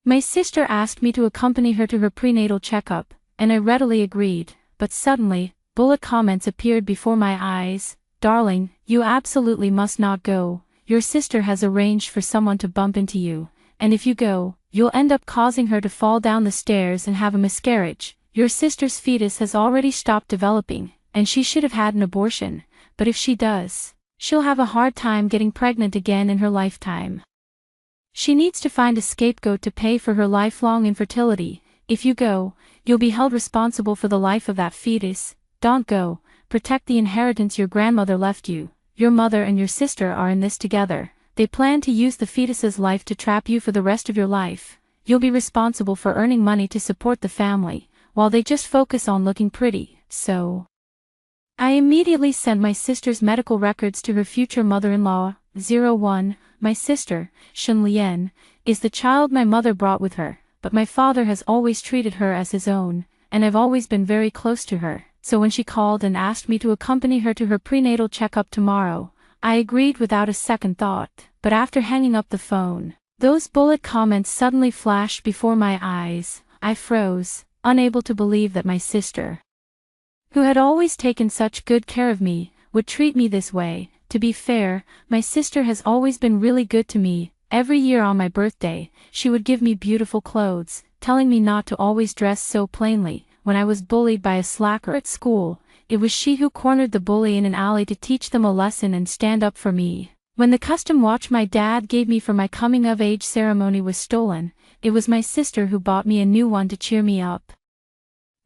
My sister asked me to accompany her to her prenatal checkup, and I readily agreed, but suddenly, bullet comments appeared before my eyes. Darling, you absolutely must not go. Your sister has arranged for someone to bump into you, and if you go, you'll end up causing her to fall down the stairs and have a miscarriage. Your sister's fetus has already stopped developing, and she should have had an abortion, but if she does, she'll have a hard time getting pregnant again in her lifetime. She needs to find a scapegoat to pay for her lifelong infertility. If you go, you'll be held responsible for the life of that fetus. Don't go. Protect the inheritance your grandmother left you. Your mother and your sister are in this together. They plan to use the fetus's life to trap you for the rest of your life. You'll be responsible for earning money to support the family, while they just focus on looking pretty. So I immediately sent my sister's medical records to her future mother-in-law. 01. My sister, Shen Lian, is the child my mother brought with her, but my father has always treated her as his own, and I've always been very close to her, so when she called and asked me to accompany her to her prenatal checkup tomorrow, I agreed without a second thought. But after hanging up the phone, those bullet comments suddenly flashed before my eyes. I froze, unable to believe that my sister, who had always taken such good care of me, would treat me this way. To be fair, my sister has always been really good to me. Every year on my birthday, she would give me beautiful clothes, telling me not to always dress so plainly. When I was bullied by a slacker at school, it was she who cornered the bully in an alley to teach them a lesson and stand up for me. When the custom watch my dad gave me for my coming-of-age ceremony was stolen, it was my sister who bought me a new one to cheer me up.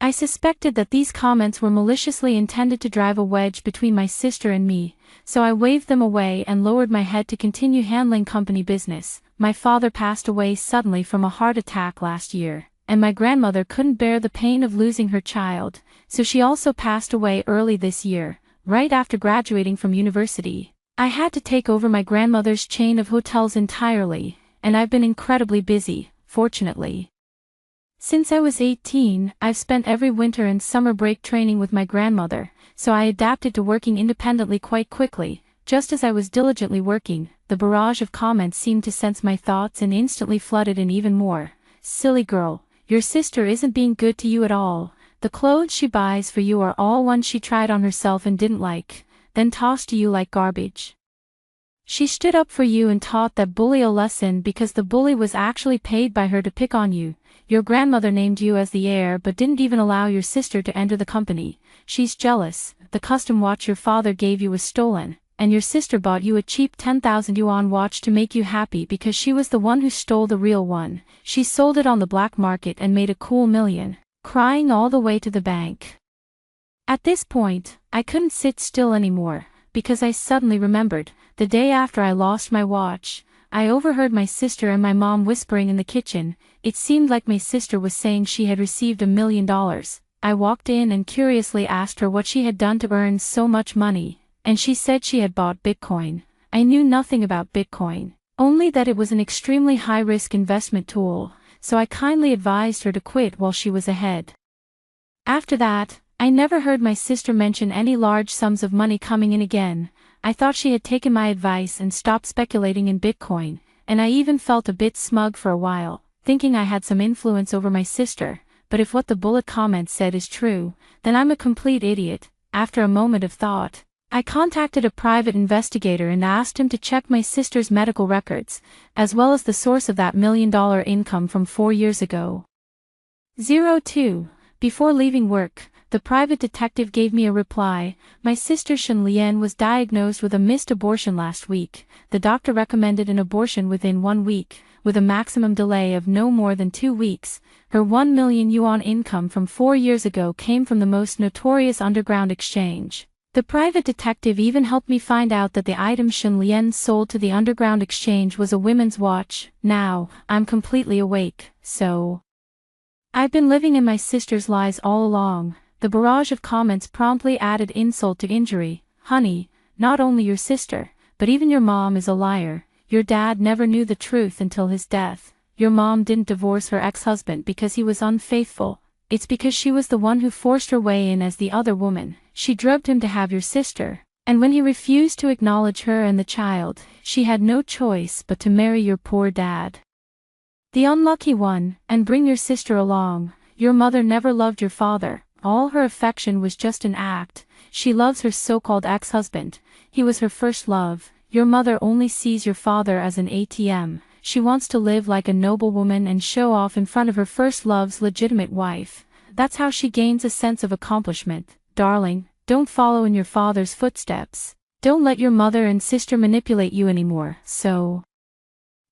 I suspected that these comments were maliciously intended to drive a wedge between my sister and me, so I waved them away and lowered my head to continue handling company business. My father passed away suddenly from a heart attack last year, and my grandmother couldn't bear the pain of losing her child, so she also passed away early this year, right after graduating from university. I had to take over my grandmother's chain of hotels entirely, and I've been incredibly busy, fortunately. Since I was 18, I've spent every winter and summer break training with my grandmother, so I adapted to working independently quite quickly. Just as I was diligently working, the barrage of comments seemed to sense my thoughts and instantly flooded in even more. Silly girl, your sister isn't being good to you at all. The clothes she buys for you are all ones she tried on herself and didn't like, then tossed to you like garbage. She stood up for you and taught that bully a lesson because the bully was actually paid by her to pick on you. Your grandmother named you as the heir but didn't even allow your sister to enter the company. She's jealous. The custom watch your father gave you was stolen, and your sister bought you a cheap 10,000 yuan watch to make you happy because she was the one who stole the real one. She sold it on the black market and made a cool million, crying all the way to the bank. At this point, I couldn't sit still anymore, because I suddenly remembered, the day after I lost my watch, I overheard my sister and my mom whispering in the kitchen. It seemed like my sister was saying she had received $1 million. I walked in and curiously asked her what she had done to earn so much money, and she said she had bought Bitcoin. I knew nothing about Bitcoin, only that it was an extremely high-risk investment tool, so I kindly advised her to quit while she was ahead. After that, I never heard my sister mention any large sums of money coming in again. I thought she had taken my advice and stopped speculating in Bitcoin, and I even felt a bit smug for a while, thinking I had some influence over my sister. But if what the bullet comment said is true, then I'm a complete idiot. After a moment of thought, I contacted a private investigator and asked him to check my sister's medical records, as well as the source of that $1 million income from 4 years ago. 02. Before leaving work, the private detective gave me a reply. My sister Shen Lian was diagnosed with a missed abortion last week. The doctor recommended an abortion within 1 week, with a maximum delay of no more than 2 weeks. Her 1 million yuan income from 4 years ago came from the most notorious underground exchange. The private detective even helped me find out that the item Shen Lian sold to the underground exchange was a women's watch. Now, I'm completely awake, so I've been living in my sister's lies all along. The barrage of comments promptly added insult to injury. Honey, not only your sister, but even your mom is a liar. Your dad never knew the truth until his death. Your mom didn't divorce her ex-husband because he was unfaithful. It's because she was the one who forced her way in as the other woman. She drugged him to have your sister, and when he refused to acknowledge her and the child, she had no choice but to marry your poor dad. The unlucky one, and bring your sister along. Your mother never loved your father. All her affection was just an act. She loves her so-called ex-husband. He was her first love. Your mother only sees your father as an ATM. She wants to live like a noble woman and show off in front of her first love's legitimate wife. That's how she gains a sense of accomplishment. Darling, don't follow in your father's footsteps. Don't let your mother and sister manipulate you anymore. So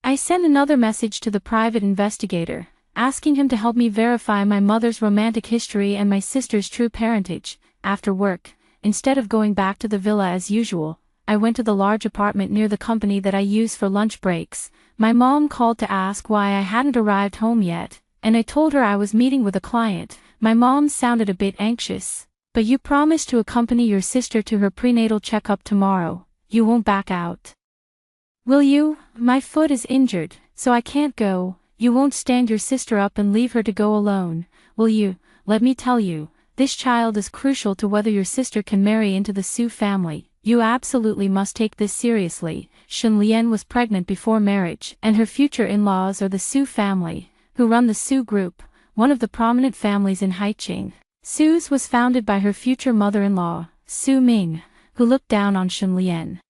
I sent another message to the private investigator, asking him to help me verify my mother's romantic history and my sister's true parentage. After work, instead of going back to the villa as usual, I went to the large apartment near the company that I use for lunch breaks. My mom called to ask why I hadn't arrived home yet, and I told her I was meeting with a client. My mom sounded a bit anxious. But you promised to accompany your sister to her prenatal checkup tomorrow. You won't back out, will you? My foot is injured, so I can't go. You won't stand your sister up and leave her to go alone, will you? Let me tell you, this child is crucial to whether your sister can marry into the Su family. You absolutely must take this seriously. Shen Lian was pregnant before marriage, and her future in-laws are the Su family, who run the Su Group, one of the prominent families in Haiqing. Su's was founded by her future mother-in-law, Su Ming, who looked down on Shen Lian.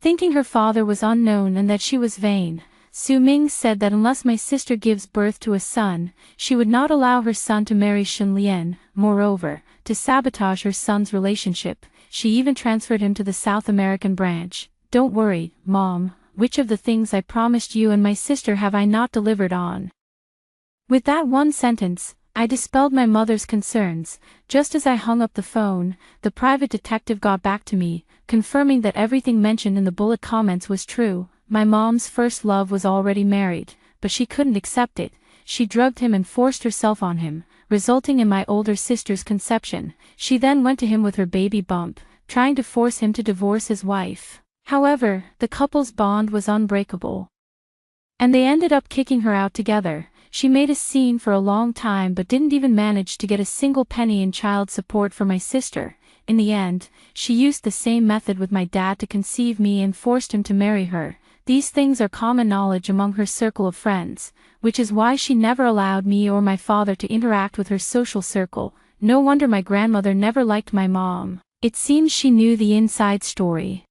Thinking her father was unknown and that she was vain, Su Ming said that unless my sister gives birth to a son, she would not allow her son to marry Shen Lian. Moreover, to sabotage her son's relationship, she even transferred him to the South American branch. Don't worry, Mom, which of the things I promised you and my sister have I not delivered on? With that one sentence, I dispelled my mother's concerns. Just as I hung up the phone, the private detective got back to me, confirming that everything mentioned in the bullet comments was true. My mom's first love was already married, but she couldn't accept it. She drugged him and forced herself on him, resulting in my older sister's conception. She then went to him with her baby bump, trying to force him to divorce his wife. However, the couple's bond was unbreakable, and they ended up kicking her out together. She made a scene for a long time but didn't even manage to get a single penny in child support for my sister. In the end, she used the same method with my dad to conceive me and forced him to marry her. These things are common knowledge among her circle of friends, which is why she never allowed me or my father to interact with her social circle. No wonder my grandmother never liked my mom. It seems she knew the inside story.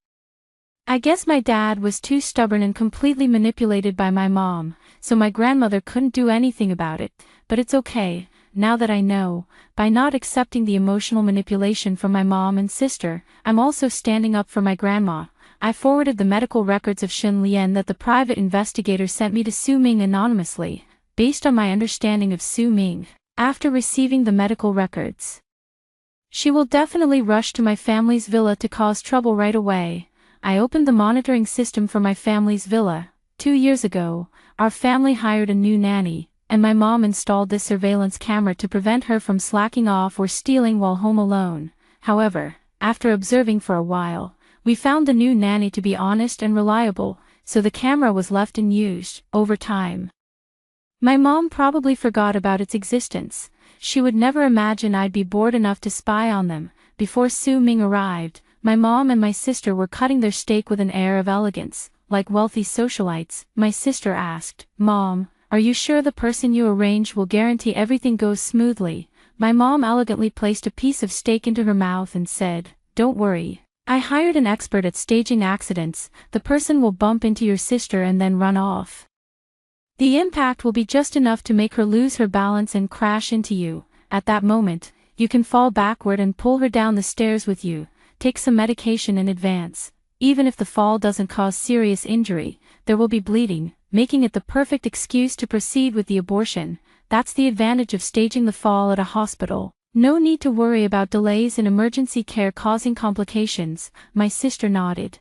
I guess my dad was too stubborn and completely manipulated by my mom, so my grandmother couldn't do anything about it. But it's okay, now that I know. By not accepting the emotional manipulation from my mom and sister, I'm also standing up for my grandma. I forwarded the medical records of Shen Lian that the private investigator sent me to Su Ming anonymously, based on my understanding of Su Ming. After receiving the medical records, she will definitely rush to my family's villa to cause trouble right away. I opened the monitoring system for my family's villa. 2 years ago, our family hired a new nanny, and my mom installed this surveillance camera to prevent her from slacking off or stealing while home alone. However, after observing for a while, we found the new nanny to be honest and reliable, so the camera was left unused. Over time, my mom probably forgot about its existence. She would never imagine I'd be bored enough to spy on them. Before Su Ming arrived, my mom and my sister were cutting their steak with an air of elegance, like wealthy socialites. My sister asked, "Mom, are you sure the person you arranged will guarantee everything goes smoothly?" My mom elegantly placed a piece of steak into her mouth and said, "Don't worry. I hired an expert at staging accidents. The person will bump into your sister and then run off. The impact will be just enough to make her lose her balance and crash into you. At that moment, you can fall backward and pull her down the stairs with you. Take some medication in advance. Even if the fall doesn't cause serious injury, there will be bleeding, making it the perfect excuse to proceed with the abortion. That's the advantage of staging the fall at a hospital. No need to worry about delays in emergency care causing complications." My sister nodded,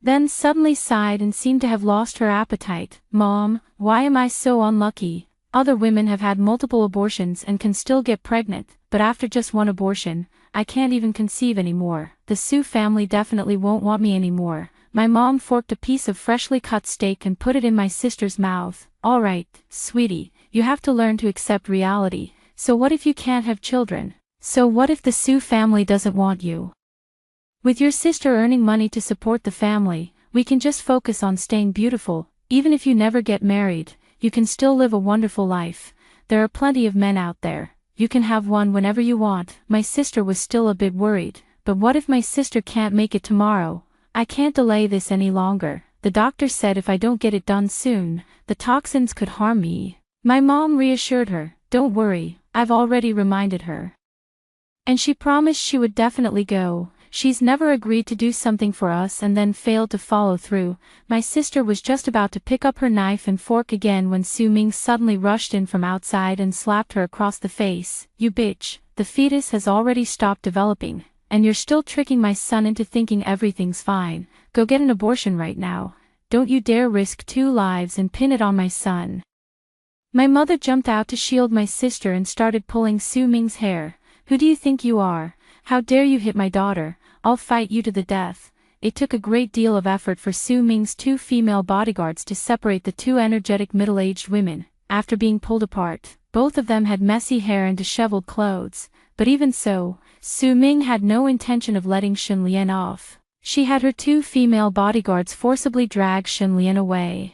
then suddenly sighed and seemed to have lost her appetite. "Mom, why am I so unlucky? Other women have had multiple abortions and can still get pregnant, but after just one abortion, I can't even conceive anymore. The Su family definitely won't want me anymore." My mom forked a piece of freshly cut steak and put it in my sister's mouth. "All right, sweetie, you have to learn to accept reality. So what if you can't have children? So what if the Su family doesn't want you? With your sister earning money to support the family, we can just focus on staying beautiful. Even if you never get married, you can still live a wonderful life. There are plenty of men out there. You can have one whenever you want." My sister was still a bit worried. But what if my sister can't make it tomorrow? I can't delay this any longer. The doctor said if I don't get it done soon, the toxins could harm me. My mom reassured her, "Don't worry, I've already reminded her." And she promised she would definitely go. She's never agreed to do something for us and then failed to follow through. My sister was just about to pick up her knife and fork again when Su Ming suddenly rushed in from outside and slapped her across the face. "You bitch, the fetus has already stopped developing, and you're still tricking my son into thinking everything's fine. Go get an abortion right now. Don't you dare risk 2 lives and pin it on my son." My mother jumped out to shield my sister and started pulling Su Ming's hair. "Who do you think you are? How dare you hit my daughter? I'll fight you to the death." It took a great deal of effort for Su Ming's 2 female bodyguards to separate the 2 energetic middle-aged women. After being pulled apart, both of them had messy hair and disheveled clothes. But even so, Su Ming had no intention of letting Shen Lian off. She had her 2 female bodyguards forcibly drag Shen Lian away.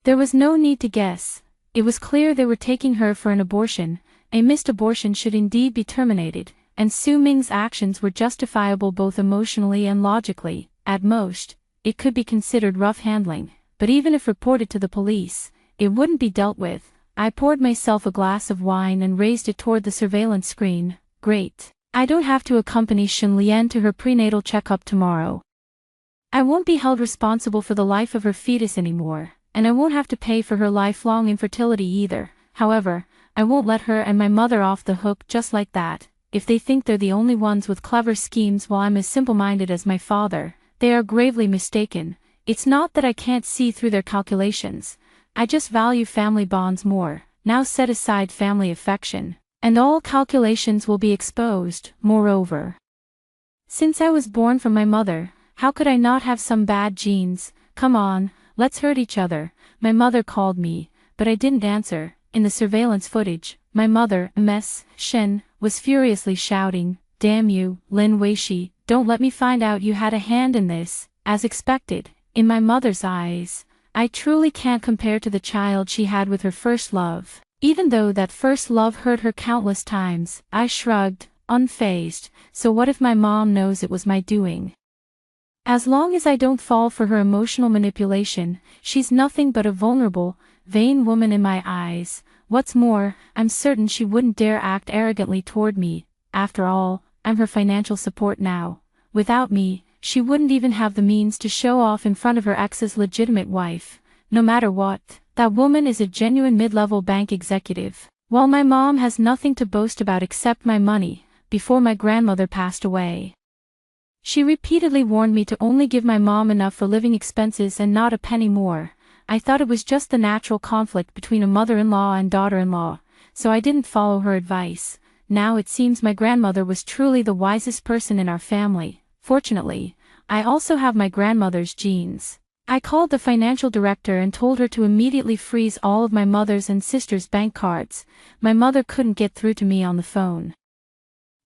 There was no need to guess. It was clear they were taking her for an abortion. A missed abortion should indeed be terminated, and Su Ming's actions were justifiable both emotionally and logically. At most, it could be considered rough handling, but even if reported to the police, it wouldn't be dealt with. I poured myself a glass of wine and raised it toward the surveillance screen. Great. I don't have to accompany Shen Lian to her prenatal checkup tomorrow. I won't be held responsible for the life of her fetus anymore, and I won't have to pay for her lifelong infertility either. However, I won't let her and my mother off the hook just like that. If they think they're the only ones with clever schemes while I'm as simple-minded as my father, they are gravely mistaken. It's not that I can't see through their calculations. I just value family bonds more. Now set aside family affection, and all calculations will be exposed. Moreover, since I was born from my mother, how could I not have some bad genes? Come on, let's hurt each other. My mother called me, but I didn't answer. In the surveillance footage, my mother, Ms. Shen, was furiously shouting, "Damn you, Lin Weishi, don't let me find out you had a hand in this." As expected, in my mother's eyes, I truly can't compare to the child she had with her first love. Even though that first love hurt her countless times, I shrugged, unfazed. So what if my mom knows it was my doing? As long as I don't fall for her emotional manipulation, she's nothing but a vulnerable, vain woman in my eyes. What's more, I'm certain she wouldn't dare act arrogantly toward me. After all, I'm her financial support now. Without me, she wouldn't even have the means to show off in front of her ex's legitimate wife. No matter what, that woman is a genuine mid-level bank executive. While my mom has nothing to boast about except my money, before my grandmother passed away, she repeatedly warned me to only give my mom enough for living expenses and not a penny more. I thought it was just the natural conflict between a mother-in-law and daughter-in-law, so I didn't follow her advice. Now it seems my grandmother was truly the wisest person in our family. Fortunately, I also have my grandmother's genes. I called the financial director and told her to immediately freeze all of my mother's and sister's bank cards. My mother couldn't get through to me on the phone.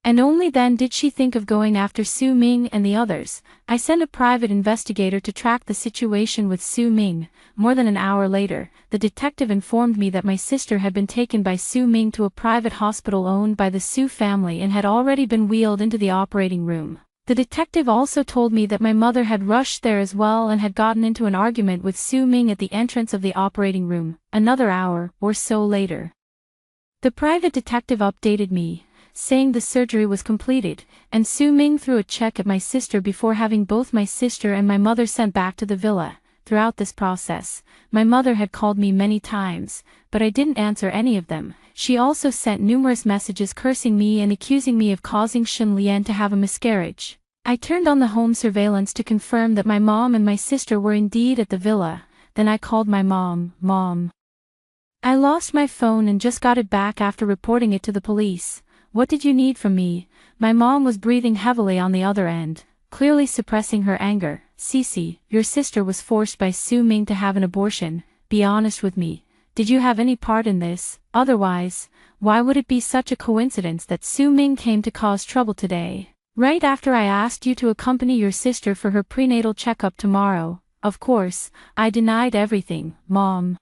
And only then did she think of going after Su Ming and the others. I sent a private investigator to track the situation with Su Ming. More than an hour later, the detective informed me that my sister had been taken by Su Ming to a private hospital owned by the Su family and had already been wheeled into the operating room. The detective also told me that my mother had rushed there as well and had gotten into an argument with Su Ming at the entrance of the operating room. Another hour or so later, the private detective updated me, saying the surgery was completed, and Su Ming threw a check at my sister before having both my sister and my mother sent back to the villa. Throughout this process, my mother had called me many times, but I didn't answer any of them. She also sent numerous messages cursing me and accusing me of causing Shen Lian to have a miscarriage. I turned on the home surveillance to confirm that my mom and my sister were indeed at the villa. Then I called my mom. "Mom, I lost my phone and just got it back after reporting it to the police. What did you need from me?" My mom was breathing heavily on the other end, clearly suppressing her anger. "Cece, your sister was forced by Su Ming to have an abortion. Be honest with me. Did you have any part in this? Otherwise, why would it be such a coincidence that Su Ming came to cause trouble today, right after I asked you to accompany your sister for her prenatal checkup tomorrow?" Of course, I denied everything, Mom.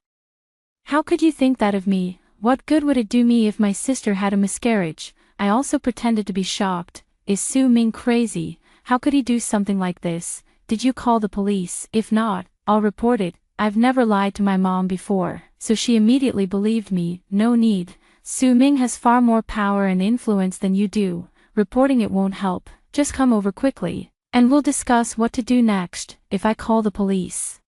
How could you think that of me? What good would it do me if my sister had a miscarriage? I also pretended to be shocked. Is Su Ming crazy? How could he do something like this? Did you call the police? If not, I'll report it. I've never lied to my mom before, so she immediately believed me. No need. Su Ming has far more power and influence than you do. Reporting it won't help. Just come over quickly, and we'll discuss what to do next. If I call the police,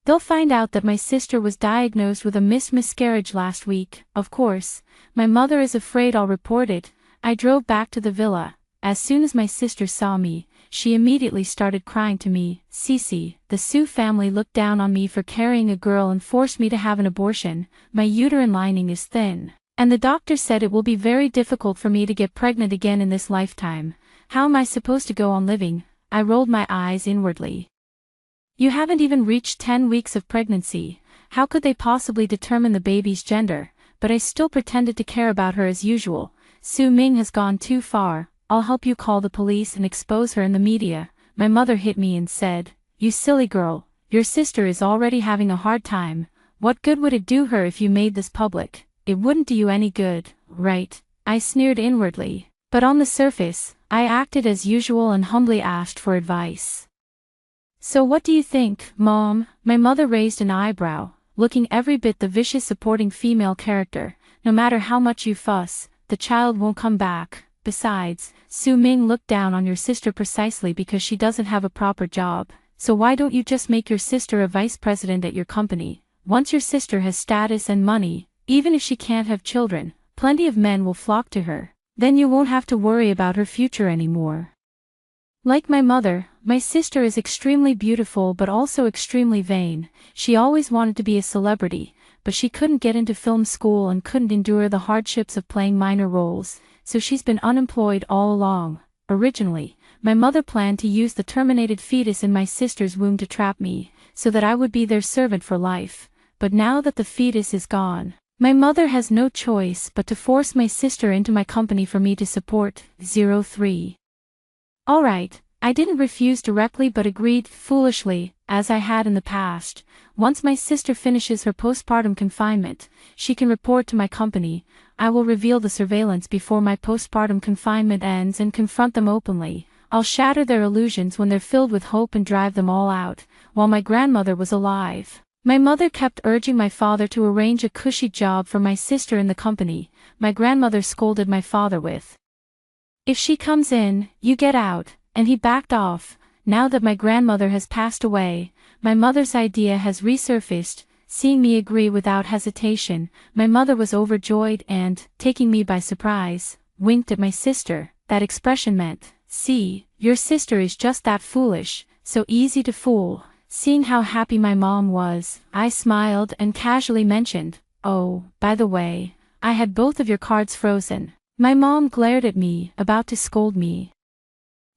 they'll find out that my sister was diagnosed with a miscarriage last week. Of course, my mother is afraid I'll report it. I drove back to the villa. As soon as my sister saw me, she immediately started crying to me. Cece, the Su family looked down on me for carrying a girl and forced me to have an abortion. My uterine lining is thin, and the doctor said it will be very difficult for me to get pregnant again in this lifetime. How am I supposed to go on living? I rolled my eyes inwardly. You haven't even reached 10 weeks of pregnancy. How could they possibly determine the baby's gender? But I still pretended to care about her as usual. Su Ming has gone too far. I'll help you call the police and expose her in the media. My mother hit me and said, "You silly girl, your sister is already having a hard time. What good would it do her if you made this public? It wouldn't do you any good, right?" I sneered inwardly, but on the surface, I acted as usual and humbly asked for advice. "So what do you think, Mom?" My mother raised an eyebrow, looking every bit the vicious supporting female character. "No matter how much you fuss, the child won't come back. Besides, Su Ming looked down on your sister precisely because she doesn't have a proper job. So why don't you just make your sister a vice president at your company? Once your sister has status and money, even if she can't have children, plenty of men will flock to her. Then you won't have to worry about her future anymore." Like my mother, my sister is extremely beautiful but also extremely vain. She always wanted to be a celebrity, but she couldn't get into film school and couldn't endure the hardships of playing minor roles, so she's been unemployed all along. Originally, my mother planned to use the terminated fetus in my sister's womb to trap me, so that I would be their servant for life. But now that the fetus is gone, my mother has no choice but to force my sister into my company for me to support. 03. Alright, I didn't refuse directly but agreed foolishly, as I had in the past. Once my sister finishes her postpartum confinement, she can report to my company. I will reveal the surveillance before my postpartum confinement ends and confront them openly. I'll shatter their illusions when they're filled with hope and drive them all out. While my grandmother was alive, my mother kept urging my father to arrange a cushy job for my sister in the company. My grandmother scolded my father with, "If she comes in, you get out," and he backed off. Now that my grandmother has passed away, my mother's idea has resurfaced. Seeing me agree without hesitation, my mother was overjoyed and, taking me by surprise, winked at my sister. That expression meant, "See, your sister is just that foolish, so easy to fool." Seeing how happy my mom was, I smiled and casually mentioned, "Oh, by the way, I had both of your cards frozen." My mom glared at me, about to scold me,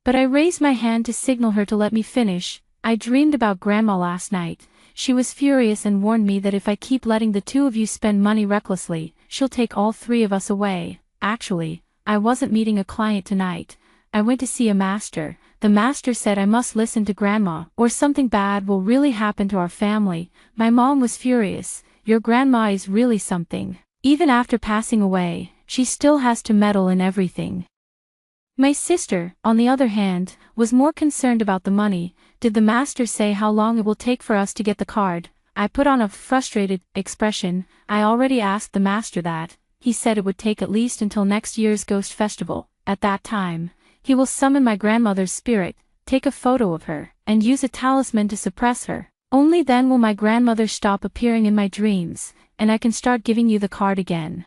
but I raised my hand to signal her to let me finish. "I dreamed about Grandma last night. She was furious and warned me that if I keep letting the two of you spend money recklessly, she'll take all three of us away. Actually, I wasn't meeting a client tonight. I went to see a master. The master said I must listen to Grandma, or something bad will really happen to our family." My mom was furious. "Your grandma is really something. Even after passing away, she still has to meddle in everything." My sister, on the other hand, was more concerned about the money. "Did the master say how long it will take for us to get the card?" I put on a frustrated expression. "I already asked the master that. He said it would take at least until next year's Ghost Festival. At that time, he will summon my grandmother's spirit, take a photo of her, and use a talisman to suppress her. Only then will my grandmother stop appearing in my dreams, and I can start giving you the card again."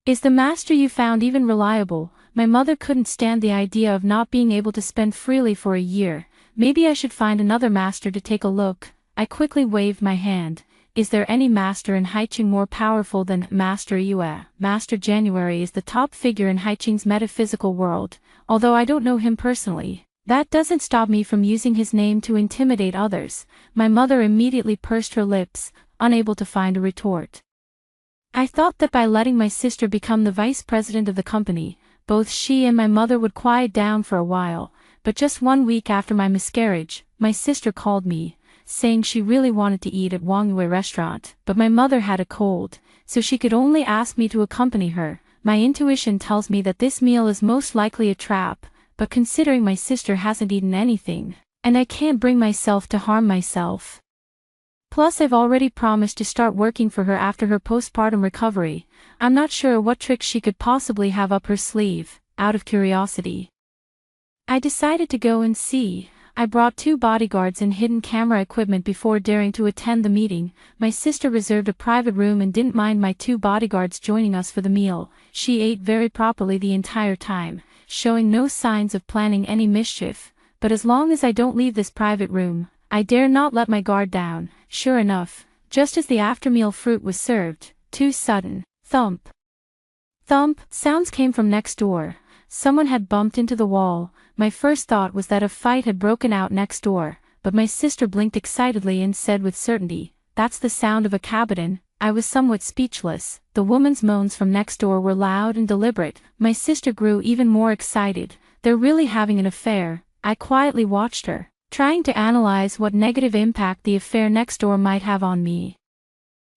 "Is the master you found even reliable?" My mother couldn't stand the idea of not being able to spend freely for a year. "Maybe I should find another master to take a look." I quickly waved my hand. "Is there any master in Haiching more powerful than Master Yue?" Master January is the top figure in Haiching's metaphysical world, although I don't know him personally. That doesn't stop me from using his name to intimidate others. My mother immediately pursed her lips, unable to find a retort. I thought that by letting my sister become the vice president of the company, both she and my mother would quiet down for a while, but just 1 week after my miscarriage, my sister called me. saying she really wanted to eat at Wang Yue restaurant, but my mother had a cold, so she could only ask me to accompany her. My intuition tells me that this meal is most likely a trap, but considering my sister hasn't eaten anything, and I can't bring myself to harm myself. Plus I've already promised to start working for her after her postpartum recovery. I'm not sure what tricks she could possibly have up her sleeve. Out of curiosity, I decided to go and see. I brought 2 bodyguards and hidden camera equipment before daring to attend the meeting. My sister reserved a private room and didn't mind my 2 bodyguards joining us for the meal. She ate very properly the entire time, showing no signs of planning any mischief. But as long as I don't leave this private room, I dare not let my guard down. Sure enough, just as the after-meal fruit was served, 2 sudden thump sounds came from next door. Someone had bumped into the wall. My first thought was that a fight had broken out next door, but my sister blinked excitedly and said with certainty, "That's the sound of a cabinet." I was somewhat speechless. The woman's moans from next door were loud and deliberate. My sister grew even more excited. They're really having an affair. I quietly watched her, trying to analyze what negative impact the affair next door might have on me.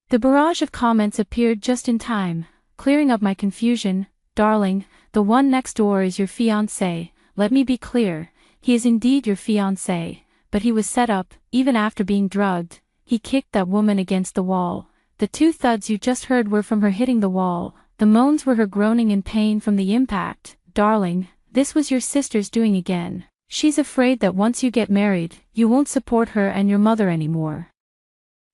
The barrage of comments appeared just in time, clearing up my confusion. "Darling, the one next door is your fiancé. Let me be clear, he is indeed your fiancé, but he was set up. Even after being drugged, he kicked that woman against the wall. The 2 thuds you just heard were from her hitting the wall. The moans were her groaning in pain from the impact. Darling, this was your sister's doing again. She's afraid that once you get married, you won't support her and your mother anymore.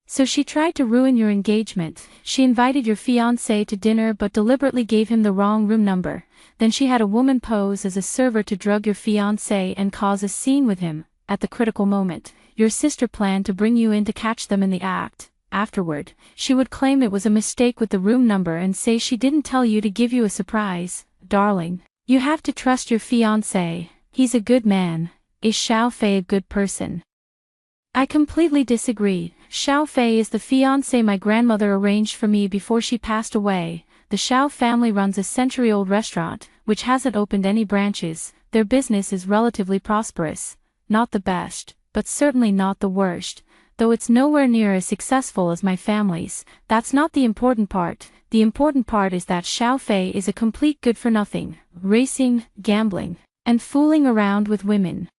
So she tried to ruin your engagement. She invited your fiancé to dinner but deliberately gave him the wrong room number. Then she had a woman pose as a server to drug your fiancé and cause a scene with him. At the critical moment, your sister planned to bring you in to catch them in the act. Afterward, she would claim it was a mistake with the room number and say she didn't tell you to give you a surprise. Darling, you have to trust your fiancé. He's a good man. Is Xiao Fei a good person?" I completely disagree. Xiao Fei is the fiancé my grandmother arranged for me before she passed away. The Xiao family runs a century-old restaurant, which hasn't opened any branches. Their business is relatively prosperous. Not the best, but certainly not the worst. Though it's nowhere near as successful as my family's. That's not the important part. The important part is that Xiao Fei is a complete good-for-nothing, racing, gambling, and fooling around with women.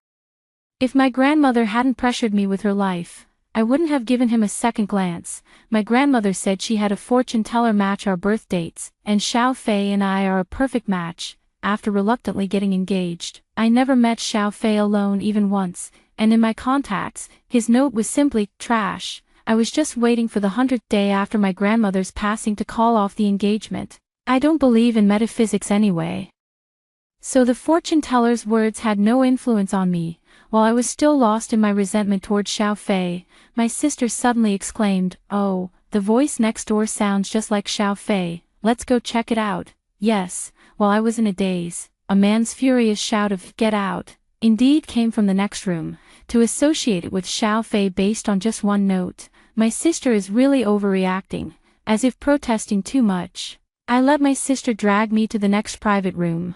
If my grandmother hadn't pressured me with her life, I wouldn't have given him a second glance. My grandmother said she had a fortune teller match our birth dates, and Xiao Fei and I are a perfect match. After reluctantly getting engaged, I never met Xiao Fei alone even once, and in my contacts, his note was simply, "trash." I was just waiting for the 100th day after my grandmother's passing to call off the engagement. I don't believe in metaphysics anyway. So the fortune teller's words had no influence on me. While I was still lost in my resentment toward Xiao Fei, my sister suddenly exclaimed, "Oh, the voice next door sounds just like Xiao Fei. Let's go check it out." Yes, while I was in a daze, a man's furious shout of "get out" indeed came from the next room. To associate it with Xiao Fei based on just one note, my sister is really overreacting, as if protesting too much. I let my sister drag me to the next private room.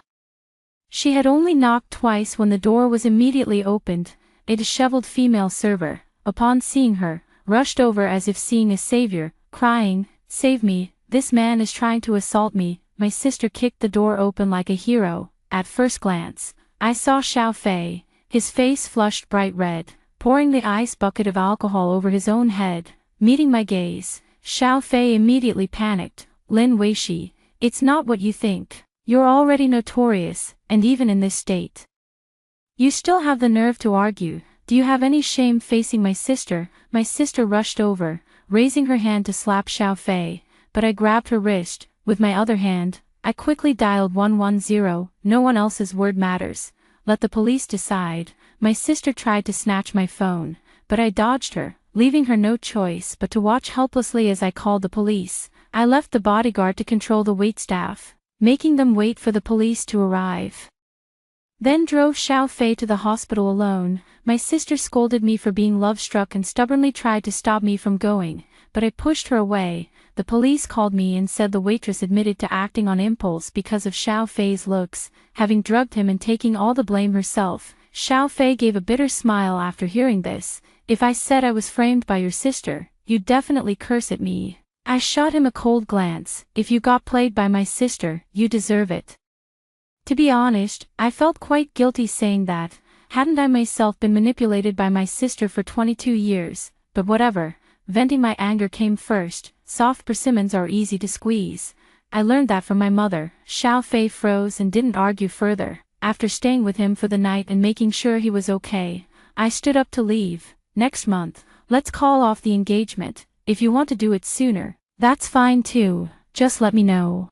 She had only knocked twice when the door was immediately opened. A disheveled female server, upon seeing her, rushed over as if seeing a savior, crying, "Save me, this man is trying to assault me." My sister kicked the door open like a hero. At first glance, I saw Xiao Fei, his face flushed bright red, pouring the ice bucket of alcohol over his own head. Meeting my gaze, Xiao Fei immediately panicked. "Lin Weishi, it's not what you think. You're already notorious, and even in this state, you still have the nerve to argue. Do you have any shame facing my sister?" My sister rushed over, raising her hand to slap Xiao Fei, but I grabbed her wrist. With my other hand, I quickly dialed 110. No one else's word matters. Let the police decide. My sister tried to snatch my phone, but I dodged her, leaving her no choice but to watch helplessly as I called the police. I left the bodyguard to control the waitstaff, making them wait for the police to arrive. Then drove Xiao Fei to the hospital alone. My sister scolded me for being love-struck and stubbornly tried to stop me from going, but I pushed her away. The police called me and said the waitress admitted to acting on impulse because of Xiao Fei's looks, having drugged him and taking all the blame herself. Xiao Fei gave a bitter smile after hearing this. If I said I was framed by your sister, you'd definitely curse at me. I shot him a cold glance. If you got played by my sister, you deserve it. To be honest, I felt quite guilty saying that. Hadn't I myself been manipulated by my sister for 22 years? But whatever, venting my anger came first. Soft persimmons are easy to squeeze. I learned that from my mother. Xiao Fei froze and didn't argue further. After staying with him for the night and making sure he was okay, I stood up to leave. Next month, let's call off the engagement. If you want to do it sooner, that's fine too, just let me know.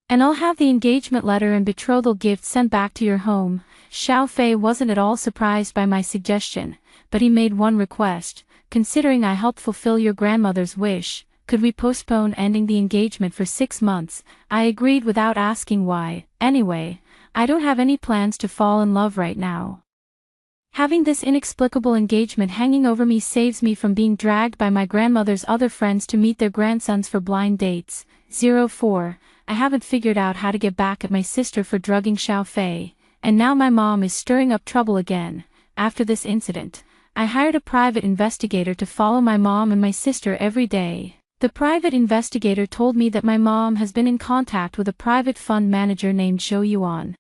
And I'll have the engagement letter and betrothal gift sent back to your home. Xiao Fei wasn't at all surprised by my suggestion, but he made one request. Considering I helped fulfill your grandmother's wish, could we postpone ending the engagement for 6 months? I agreed without asking why. Anyway, I don't have any plans to fall in love right now. Having this inexplicable engagement hanging over me saves me from being dragged by my grandmother's other friends to meet their grandsons for blind dates. 04. I haven't figured out how to get back at my sister for drugging Xiao Fei, and now my mom is stirring up trouble again. After this incident, I hired a private investigator to follow my mom and my sister every day. The private investigator told me that my mom has been in contact with a private fund manager named Zhou Yuan.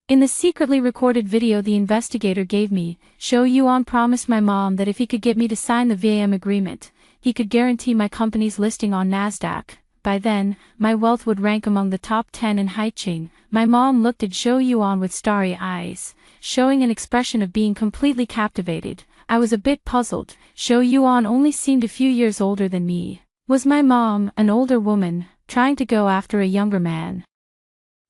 In the secretly recorded video the investigator gave me, Zhou Yuan promised my mom that if he could get me to sign the VAM agreement, he could guarantee my company's listing on NASDAQ. By then, my wealth would rank among the top 10 in Haiqing. My mom looked at Zhou Yuan with starry eyes, showing an expression of being completely captivated. I was a bit puzzled. Zhou Yuan only seemed a few years older than me. Was my mom, an older woman, trying to go after a younger man?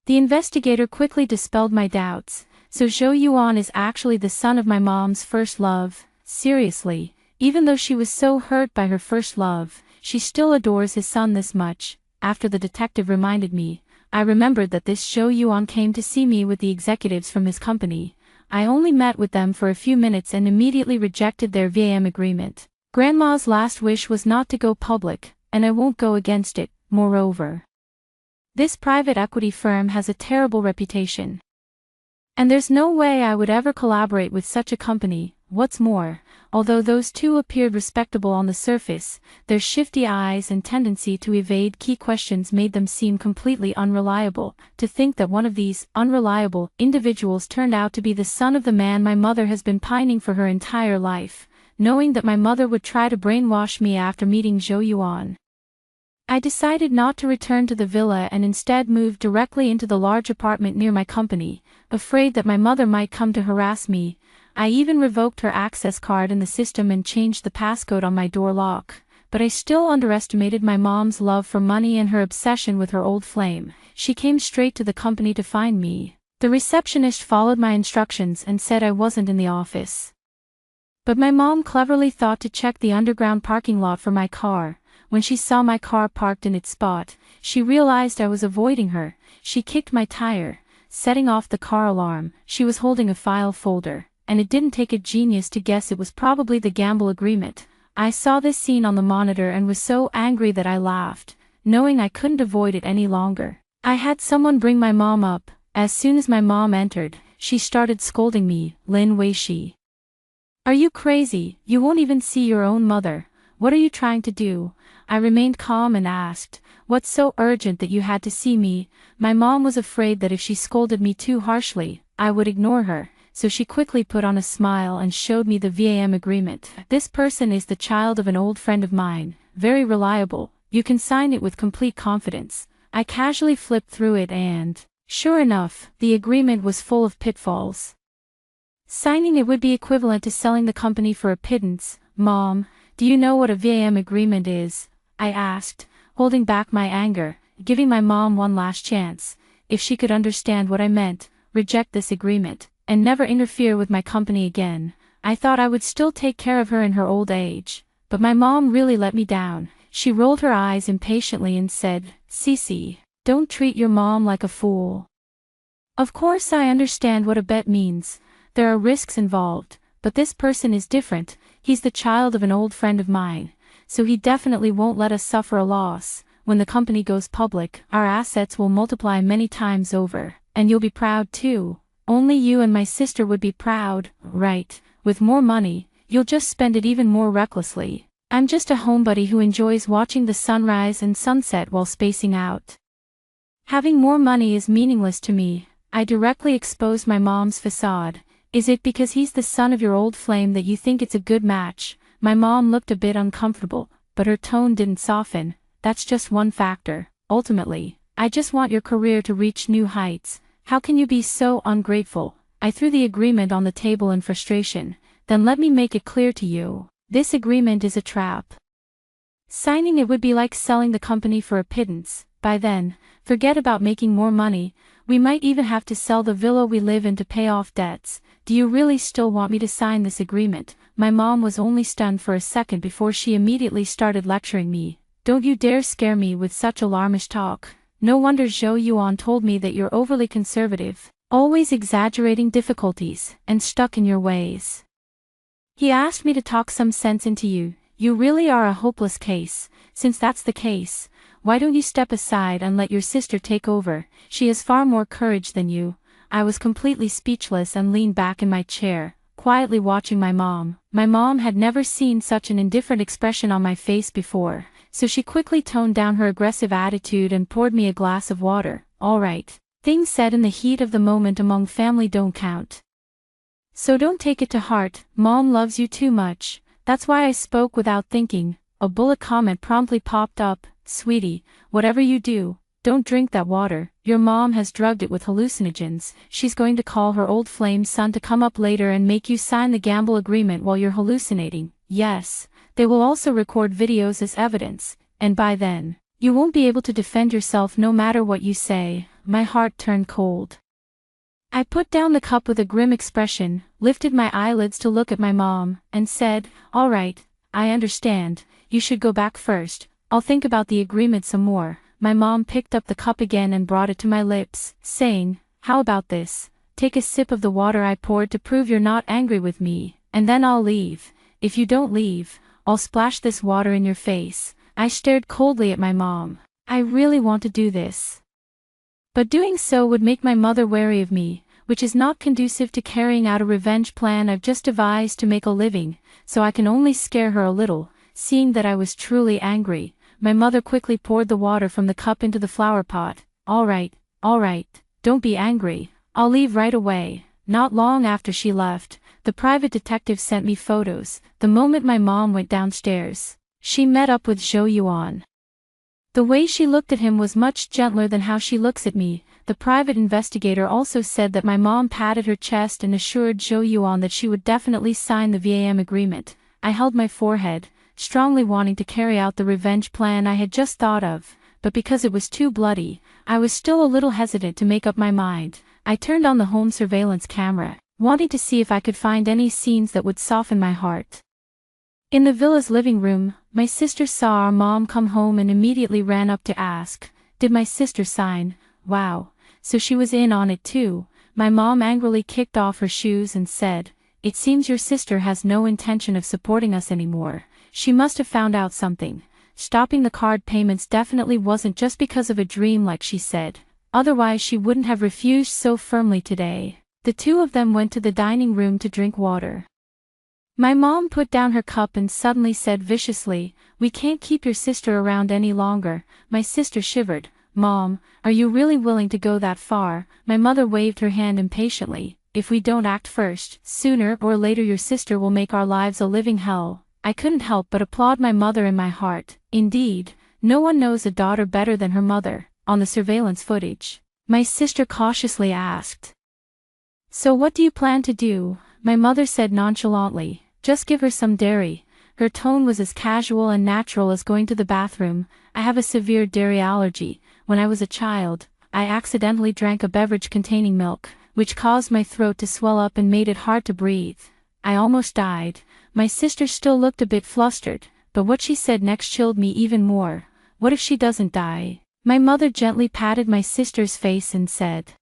The investigator quickly dispelled my doubts. So Zhou Yuan is actually the son of my mom's first love. Seriously, even though she was so hurt by her first love, she still adores his son this much. After the detective reminded me, I remembered that this Zhou Yuan came to see me with the executives from his company. I only met with them for a few minutes and immediately rejected their VAM agreement. Grandma's last wish was not to go public, and I won't go against it. Moreover, this private equity firm has a terrible reputation. And there's no way I would ever collaborate with such a company. What's more, although those two appeared respectable on the surface, their shifty eyes and tendency to evade key questions made them seem completely unreliable. To think that one of these unreliable individuals turned out to be the son of the man my mother has been pining for her entire life, knowing that my mother would try to brainwash me after meeting Zhou Yuan. I decided not to return to the villa and instead moved directly into the large apartment near my company, afraid that my mother might come to harass me. I even revoked her access card in the system and changed the passcode on my door lock, but I still underestimated my mom's love for money and her obsession with her old flame. She came straight to the company to find me. The receptionist followed my instructions and said I wasn't in the office. But my mom cleverly thought to check the underground parking lot for my car. When she saw my car parked in its spot, she realized I was avoiding her. She kicked my tire, setting off the car alarm. She was holding a file folder, and it didn't take a genius to guess it was probably the gamble agreement. I saw this scene on the monitor and was so angry that I laughed, knowing I couldn't avoid it any longer. I had someone bring my mom up. As soon as my mom entered, she started scolding me. Lin Weishi. Are you crazy? You won't even see your own mother. What are you trying to do? I remained calm and asked, what's so urgent that you had to see me? My mom was afraid that if she scolded me too harshly, I would ignore her, so she quickly put on a smile and showed me the VAM agreement. This person is the child of an old friend of mine, very reliable. You can sign it with complete confidence. I casually flipped through it and, sure enough, the agreement was full of pitfalls. Signing it would be equivalent to selling the company for a pittance. Mom, do you know what a VAM agreement is? I asked, holding back my anger, giving my mom one last chance. If she could understand what I meant, reject this agreement, and never interfere with my company again. I thought I would still take care of her in her old age. But my mom really let me down. She rolled her eyes impatiently and said, Cece, don't treat your mom like a fool. Of course I understand what a bet means. There are risks involved, but this person is different. He's the child of an old friend of mine, so he definitely won't let us suffer a loss. When the company goes public, our assets will multiply many times over, and you'll be proud too. Only you and my sister would be proud, right? With more money, you'll just spend it even more recklessly. I'm just a homebody who enjoys watching the sunrise and sunset while spacing out. Having more money is meaningless to me. I directly exposed my mom's facade. Is it because he's the son of your old flame that you think it's a good match? My mom looked a bit uncomfortable, but her tone didn't soften. That's just one factor. Ultimately, I just want your career to reach new heights. How can you be so ungrateful? I threw the agreement on the table in frustration. Then let me make it clear to you. This agreement is a trap. Signing it would be like selling the company for a pittance. By then, forget about making more money. We might even have to sell the villa we live in to pay off debts. Do you really still want me to sign this agreement? My mom was only stunned for a second before she immediately started lecturing me. Don't you dare scare me with such alarmish talk. No wonder Zhou Yuan told me that you're overly conservative, always exaggerating difficulties, and stuck in your ways. He asked me to talk some sense into you. You really are a hopeless case. Since that's the case, why don't you step aside and let your sister take over? She has far more courage than you. I was completely speechless and leaned back in my chair, quietly watching my mom. My mom had never seen such an indifferent expression on my face before, so she quickly toned down her aggressive attitude and poured me a glass of water. All right. Things said in the heat of the moment among family don't count. So don't take it to heart. Mom loves you too much. That's why I spoke without thinking. A bullet comment promptly popped up. Sweetie, whatever you do, don't drink that water. Your mom has drugged it with hallucinogens. She's going to call her old flame son to come up later and make you sign the gamble agreement while you're hallucinating. Yes, they will also record videos as evidence, and by then, you won't be able to defend yourself no matter what you say. My heart turned cold. I put down the cup with a grim expression, lifted my eyelids to look at my mom, and said, all right, I understand. You should go back first. I'll think about the agreement some more. My mom picked up the cup again and brought it to my lips, saying, how about this? Take a sip of the water I poured to prove you're not angry with me, and then I'll leave. If you don't leave, I'll splash this water in your face. I stared coldly at my mom. I really want to do this. But doing so would make my mother wary of me, which is not conducive to carrying out a revenge plan I've just devised to make a living, so I can only scare her a little. Seeing that I was truly angry, my mother quickly poured the water from the cup into the flower pot. All right, don't be angry. I'll leave right away. Not long after she left, the private detective sent me photos. The moment my mom went downstairs, she met up with Zhou Yuan. The way she looked at him was much gentler than how she looks at me. The private investigator also said that my mom patted her chest and assured Zhou Yuan that she would definitely sign the VAM agreement. I held my forehead, strongly wanting to carry out the revenge plan I had just thought of, but because it was too bloody, I was still a little hesitant to make up my mind. I turned on the home surveillance camera, wanting to see if I could find any scenes that would soften my heart. In the villa's living room, my sister saw our mom come home and immediately ran up to ask, did my sister sign? Wow, so she was in on it too. My mom angrily kicked off her shoes and said, it seems your sister has no intention of supporting us anymore. She must have found out something. Stopping the card payments definitely wasn't just because of a dream like she said. Otherwise she wouldn't have refused so firmly today. The two of them went to the dining room to drink water. My mom put down her cup and suddenly said viciously, we can't keep your sister around any longer. My sister shivered. Mom, are you really willing to go that far? My mother waved her hand impatiently. If we don't act first, sooner or later your sister will make our lives a living hell. I couldn't help but applaud my mother in my heart. Indeed, no one knows a daughter better than her mother. On the surveillance footage, my sister cautiously asked, so what do you plan to do? My mother said nonchalantly, just give her some dairy. Her tone was as casual and natural as going to the bathroom. I have a severe dairy allergy. When I was a child, I accidentally drank a beverage containing milk, which caused my throat to swell up and made it hard to breathe. I almost died. My sister still looked a bit flustered, but what she said next chilled me even more. What if she doesn't die? My mother gently patted my sister's face and said,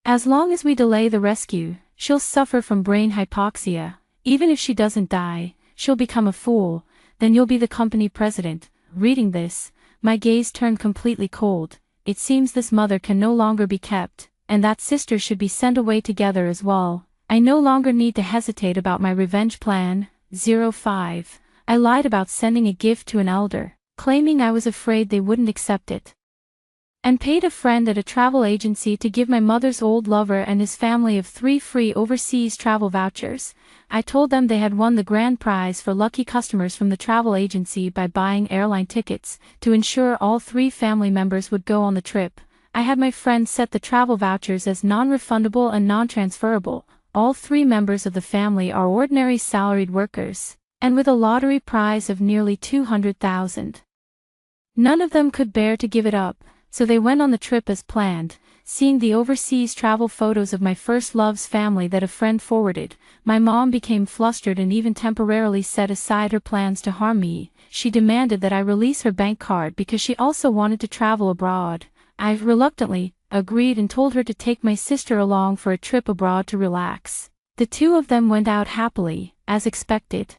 as long as we delay the rescue, she'll suffer from brain hypoxia. Even if she doesn't die, she'll become a fool. Then you'll be the company president. Reading this, my gaze turned completely cold. It seems this mother can no longer be kept, and that sister should be sent away together as well. I no longer need to hesitate about my revenge plan. 05. I lied about sending a gift to an elder, claiming I was afraid they wouldn't accept it, and paid a friend at a travel agency to give my mother's old lover and his family of 3 free overseas travel vouchers. I told them they had won the grand prize for lucky customers from the travel agency by buying airline tickets to ensure all 3 family members would go on the trip. I had my friend set the travel vouchers as non-refundable and non-transferable. All 3 members of the family are ordinary salaried workers, and with a lottery prize of nearly 200,000. None of them could bear to give it up, so they went on the trip as planned. Seeing the overseas travel photos of my first love's family that a friend forwarded, my mom became flustered and even temporarily set aside her plans to harm me. She demanded that I release her bank card because she also wanted to travel abroad. I reluctantly agreed and told her to take my sister along for a trip abroad to relax. The 2 of them went out happily, as expected.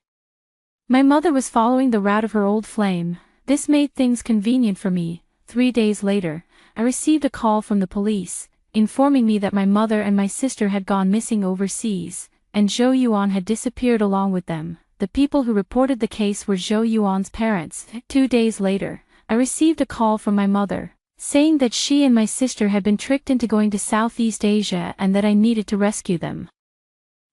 My mother was following the route of her old flame. This made things convenient for me. 3 days later, I received a call from the police, informing me that my mother and my sister had gone missing overseas, and Zhou Yuan had disappeared along with them. The people who reported the case were Zhou Yuan's parents. 2 days later, I received a call from my mother, saying that she and my sister had been tricked into going to Southeast Asia and that I needed to rescue them.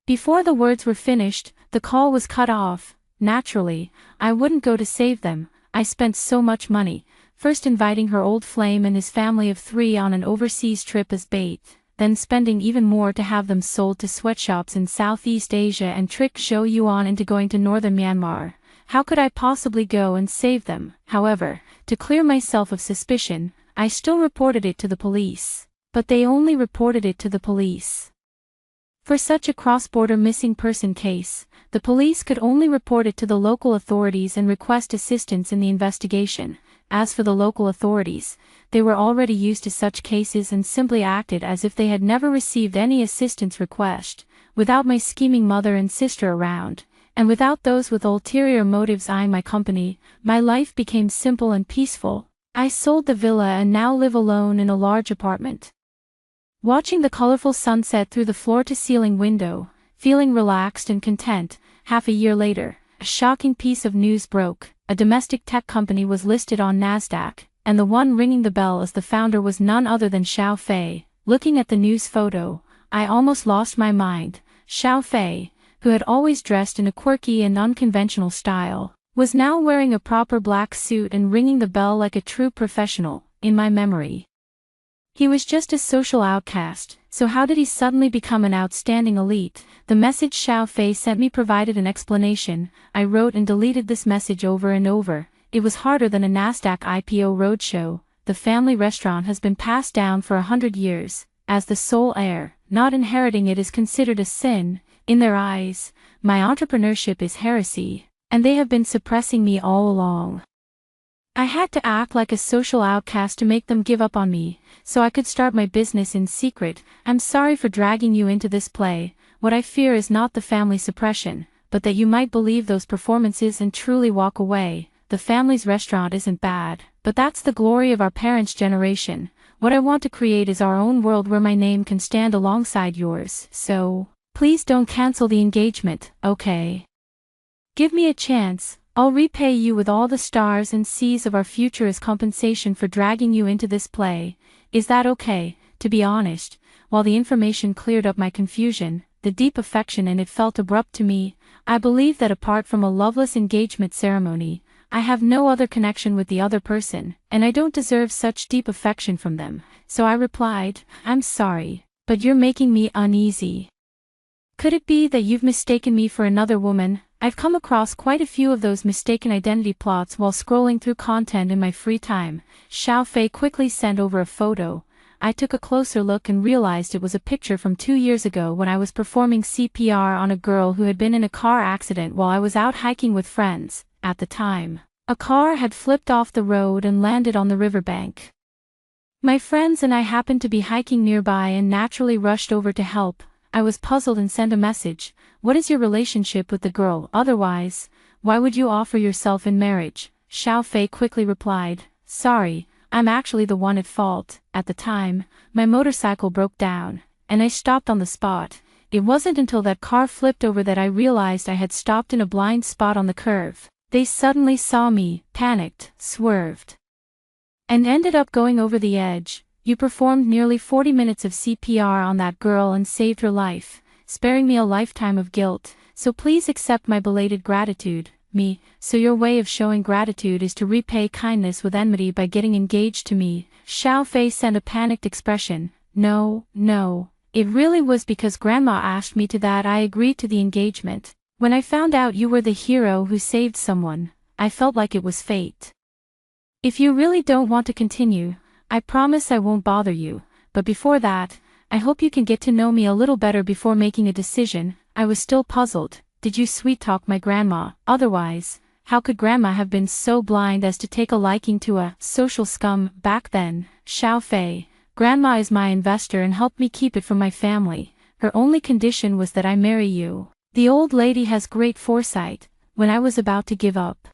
Before the words were finished, the call was cut off. Naturally, I wouldn't go to save them. I spent so much money, first inviting her old flame and his family of 3 on an overseas trip as bait, then spending even more to have them sold to sweatshops in Southeast Asia and trick Zhou Yuan into going to northern Myanmar. How could I possibly go and save them? However, to clear myself of suspicion, I still reported it to the police. But they only reported it to the police. For such a cross-border missing person case, the police could only report it to the local authorities and request assistance in the investigation. As for the local authorities, they were already used to such cases and simply acted as if they had never received any assistance request. Without my scheming mother and sister around, and without those with ulterior motives eyeing my company, my life became simple and peaceful. I sold the villa and now live alone in a large apartment, watching the colorful sunset through the floor-to-ceiling window, feeling relaxed and content. Half a year later, a shocking piece of news broke. A domestic tech company was listed on Nasdaq, and the one ringing the bell as the founder was none other than Xiao Fei. Looking at the news photo, I almost lost my mind. Xiao Fei, who had always dressed in a quirky and unconventional style, was now wearing a proper black suit and ringing the bell like a true professional. In my memory, he was just a social outcast, so how did he suddenly become an outstanding elite? The message Xiao Fei sent me provided an explanation. I wrote and deleted this message over and over. It was harder than a Nasdaq IPO roadshow. The family restaurant has been passed down for 100 years. As the sole heir, not inheriting it is considered a sin. In their eyes, my entrepreneurship is heresy, and they have been suppressing me all along. I had to act like a social outcast to make them give up on me, so I could start my business in secret. I'm sorry for dragging you into this play. What I fear is not the family suppression, but that you might believe those performances and truly walk away. The family's restaurant isn't bad, but that's the glory of our parents' generation. What I want to create is our own world where my name can stand alongside yours, so please don't cancel the engagement, okay? Give me a chance. I'll repay you with all the stars and seas of our future as compensation for dragging you into this play. Is that okay? To be honest, while the information cleared up my confusion, the deep affection in it felt abrupt to me. I believe that apart from a loveless engagement ceremony, I have no other connection with the other person, and I don't deserve such deep affection from them. So I replied, I'm sorry, but you're making me uneasy. Could it be that you've mistaken me for another woman? I've come across quite a few of those mistaken identity plots while scrolling through content in my free time. Xiao Fei quickly sent over a photo. I took a closer look and realized it was a picture from 2 years ago when I was performing CPR on a girl who had been in a car accident while I was out hiking with friends. At the time, a car had flipped off the road and landed on the riverbank. My friends and I happened to be hiking nearby and naturally rushed over to help. I was puzzled and sent a message. What is your relationship with the girl? Otherwise, why would you offer yourself in marriage? Xiao Fei quickly replied, sorry, I'm actually the one at fault. At the time, my motorcycle broke down, and I stopped on the spot. It wasn't until that car flipped over that I realized I had stopped in a blind spot on the curve. They suddenly saw me, panicked, swerved, and ended up going over the edge. You performed nearly 40 minutes of CPR on that girl and saved her life, sparing me a lifetime of guilt, so please accept my belated gratitude. Me, so your way of showing gratitude is to repay kindness with enmity by getting engaged to me. Xiao Fei sent a panicked expression. No, no, it really was because Grandma asked me to that I agreed to the engagement. When I found out you were the hero who saved someone, I felt like it was fate. If you really don't want to continue, I promise I won't bother you, but before that, I hope you can get to know me a little better before making a decision. I was still puzzled. Did you sweet-talk my grandma? Otherwise, how could Grandma have been so blind as to take a liking to a social scum back then? Xiao Fei, Grandma is my investor and helped me keep it from my family. Her only condition was that I marry you. The old lady has great foresight. When I was about to give up,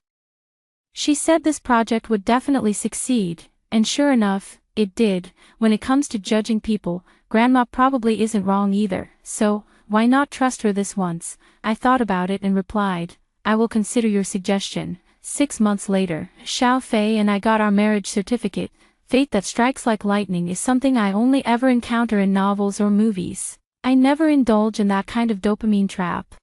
she said this project would definitely succeed, and sure enough, it did. When it comes to judging people, Grandma probably isn't wrong either, so why not trust her this once? I thought about it and replied, I will consider your suggestion. 6 months later, Xiao Fei and I got our marriage certificate. Fate that strikes like lightning is something I only ever encounter in novels or movies. I never indulge in that kind of dopamine trap.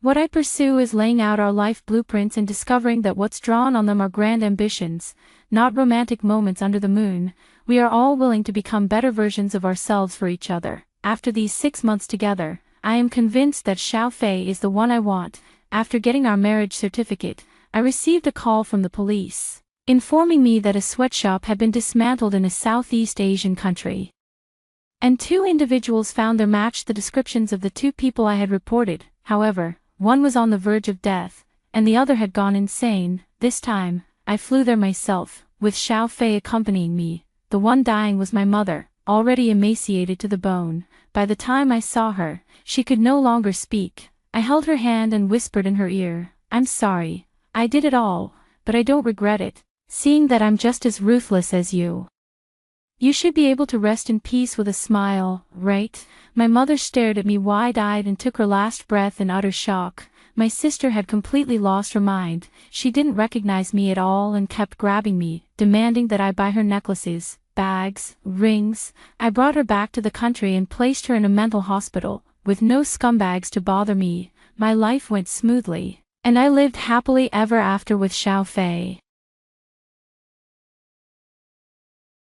What I pursue is laying out our life blueprints and discovering that what's drawn on them are grand ambitions, not romantic moments under the moon. We are all willing to become better versions of ourselves for each other. After these 6 months together, I am convinced that Xiao Fei is the one I want. After getting our marriage certificate, I received a call from the police, informing me that a sweatshop had been dismantled in a Southeast Asian country, and 2 individuals found there matched the descriptions of the 2 people I had reported. However, one was on the verge of death, and the other had gone insane. This time, I flew there myself, with Xiao Fei accompanying me. The one dying was my mother, already emaciated to the bone. By the time I saw her, she could no longer speak. I held her hand and whispered in her ear, I'm sorry, I did it all, but I don't regret it, seeing that I'm just as ruthless as you. You should be able to rest in peace with a smile, right? My mother stared at me wide-eyed and took her last breath in utter shock. My sister had completely lost her mind. She didn't recognize me at all and kept grabbing me, demanding that I buy her necklaces, bags, rings. I brought her back to the country and placed her in a mental hospital, with no scumbags to bother me. My life went smoothly, and I lived happily ever after with Xiao Fei.